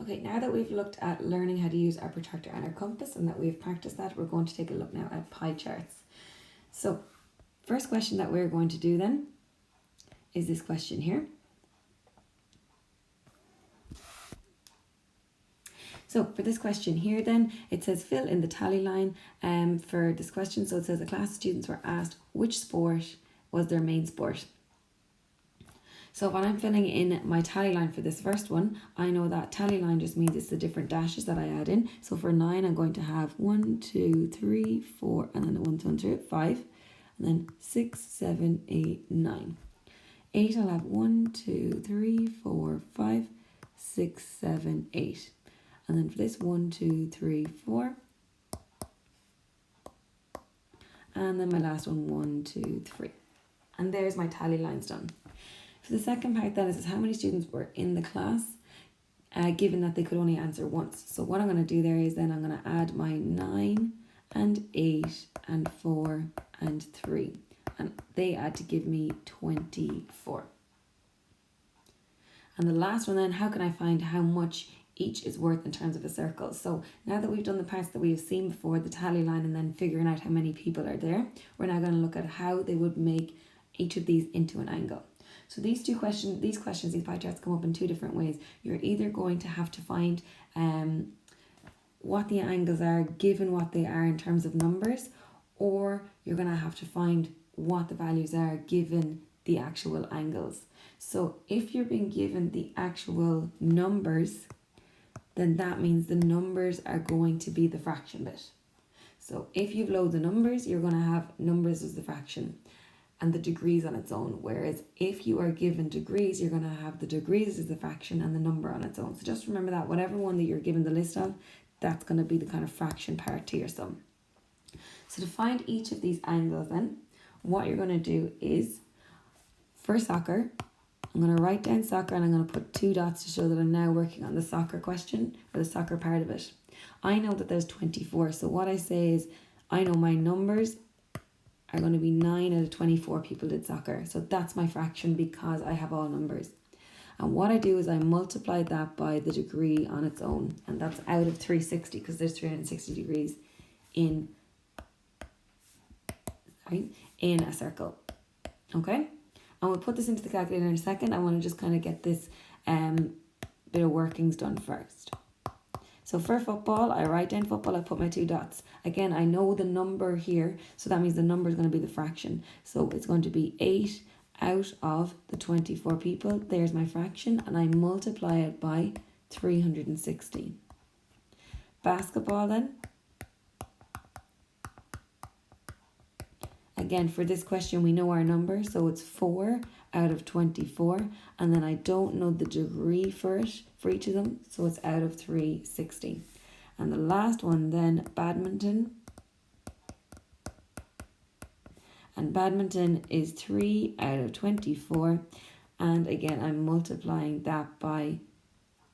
Okay, now that we've looked at learning how to use our protractor and our compass and that we've practiced that, we're going to take a look now at pie charts. So, first question that we're going to do then is this question here. So for this question here then, it says fill in the tally line for this question. So it says a class of students were asked which sport was their main sport. So when I'm filling in my tally line for this first one, I know that tally line just means it's the different dashes that I add in. So for 9, I'm going to have 1, 2, 3, 4, and then 1, 2, 3, 5, and then 6, 7, 8, 9. 8, I'll have 1, 2, 3, 4, 5, 6, 7, 8. And then for this, 1, 2, 3, 4. And then my last one, 1, 2, 3. And there's my tally lines done. For the second part then, it says how many students were in the class, given that they could only answer once. So what I'm going to do there is then I'm going to add my 9 and 8 and 4 and 3. And they add to give me 24. And the last one then, how can I find how much each is worth in terms of a circle? So now that we've done the parts that we've seen before, the tally line and then figuring out how many people are there, we're now going to look at how they would make each of these into an angle. So these pie charts come up in two different ways. You're either going to have to find what the angles are given what they are in terms of numbers, or you're going to have to find what the values are given the actual angles. So if you're being given the actual numbers, then that means the numbers are going to be the fraction bit. So if you've loads of numbers, you're going to have numbers as the fraction and the degrees on its own. Whereas if you are given degrees, you're going to have the degrees as the fraction and the number on its own. So just remember that whatever one that you're given the list of, that's going to be the kind of fraction part to your sum. So to find each of these angles then, what you're going to do is, for soccer, I'm going to write down soccer and I'm going to put 2 dots to show that I'm now working on the soccer question or the soccer part of it. I know that there's 24, so what I say is I know my numbers are going to be 9 out of 24 people did soccer. So that's my fraction because I have all numbers. And what I do is I multiply that by the degree on its own, and that's out of 360 because there's 360 degrees in a circle. Okay? And we'll put this into the calculator in a second. I want to just kind of get this bit of workings done first. So for football, I write down football, I put my 2 dots. Again, I know the number here, so that means the number is going to be the fraction. So it's going to be 8 out of the 24 people. There's my fraction, and I multiply it by 360. Basketball then. Again, for this question, we know our number, so it's 4 out of 24, and then I don't know the degree for it, for each of them, so it's out of 360. And the last one then, badminton. And badminton is 3 out of 24, and again, I'm multiplying that by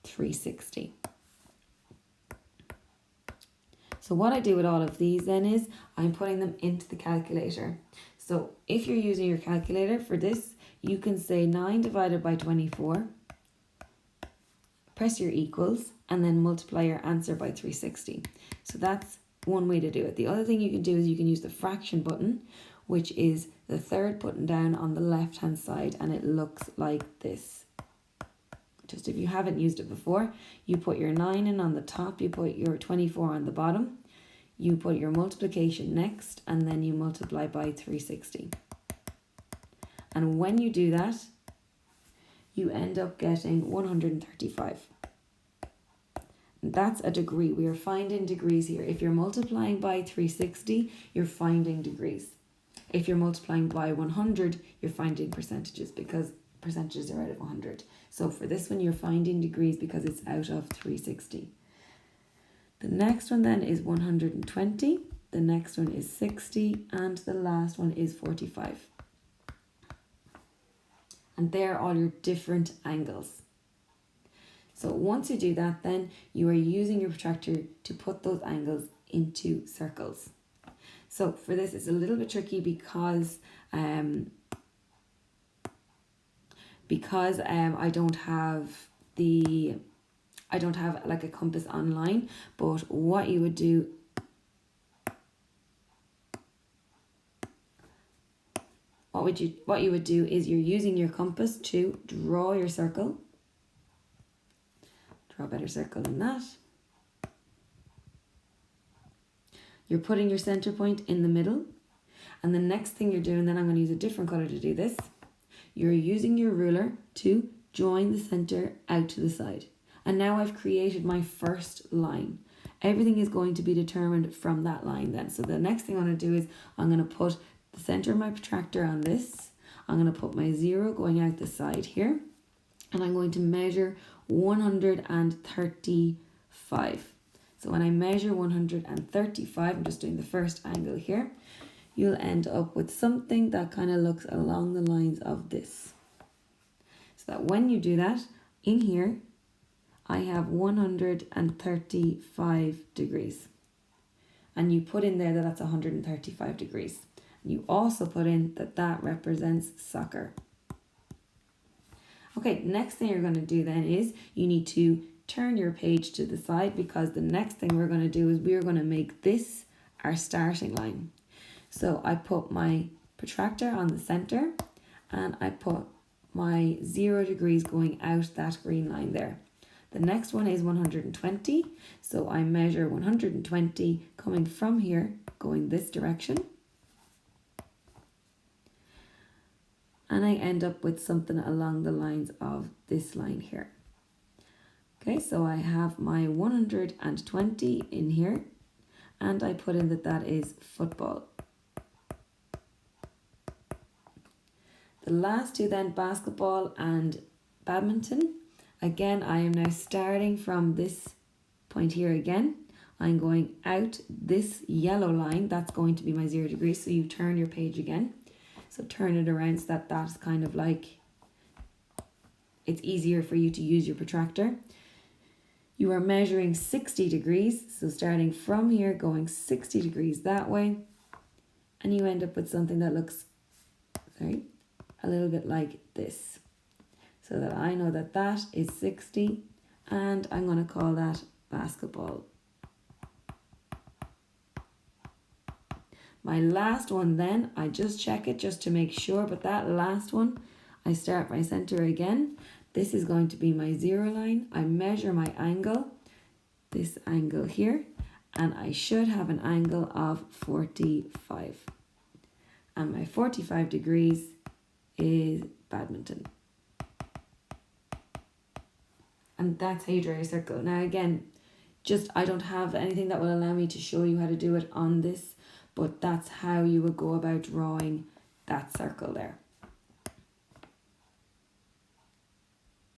360. So what I do with all of these then is I'm putting them into the calculator. So if you're using your calculator for this, you can say 9 divided by 24, press your equals, and then multiply your answer by 360. So that's one way to do it. The other thing you can do is you can use the fraction button, which is the third button down on the left hand side, and it looks like this. Just if you haven't used it before, you put your 9 in on the top, you put your 24 on the bottom, you put your multiplication next, and then you multiply by 360. And when you do that, you end up getting 135. That's a degree. We are finding degrees here. If you're multiplying by 360, you're finding degrees. If you're multiplying by 100, you're finding percentages because percentages are out of 100. So for this one, you're finding degrees because it's out of 360. The next one then is 120. The next one is 60. And the last one is 45. And they're all your different angles. So once you do that, then you are using your protractor to put those angles into circles. So for this, it's a little bit tricky because I don't have I don't have like a compass online, but what you would do what you would do is you're using your compass to draw your circle. Draw a better circle than that. You're putting your center point in the middle. And the next thing you're doing, then I'm going to use a different color to do this. You're using your ruler to join the center out to the side. And now I've created my first line. Everything is going to be determined from that line then. So the next thing I'm going to do is I'm going to put the center of my protractor on this. I'm going to put my 0 going out the side here. And I'm going to measure 135. So when I measure 135, I'm just doing the first angle here, you'll end up with something that kind of looks along the lines of this. So that when you do that, in here, I have 135 degrees. And you put in there that that's 135 degrees. You also put in that that represents soccer. Okay, next thing you're going to do then is you need to turn your page to the side, because the next thing we're going to do is we're going to make this our starting line. So I put my protractor on the center and I put my 0 degrees going out that green line there. The next one is 120. So I measure 120 coming from here, going this direction. And I end up with something along the lines of this line here. Okay, so I have my 120 in here, and I put in that that is football. The last two then, basketball and badminton. Again, I am now starting from this point here again. I'm going out this yellow line, that's going to be my 0 degrees, so you turn your page again. So turn it around so that that's kind of like, it's easier for you to use your protractor. You are measuring 60 degrees, so starting from here, going 60 degrees that way, and you end up with something that looks, a little bit like this. So that I know that that is 60, and I'm going to call that basketball. My last one then, I just check it just to make sure, but that last one, I start my center again. This is going to be my 0 line. I measure my angle, this angle here, and I should have an angle of 45. And my 45 degrees is badminton. And that's how you draw your circle. Now again, I don't have anything that will allow me to show you how to do it on this, but that's how you would go about drawing that circle there.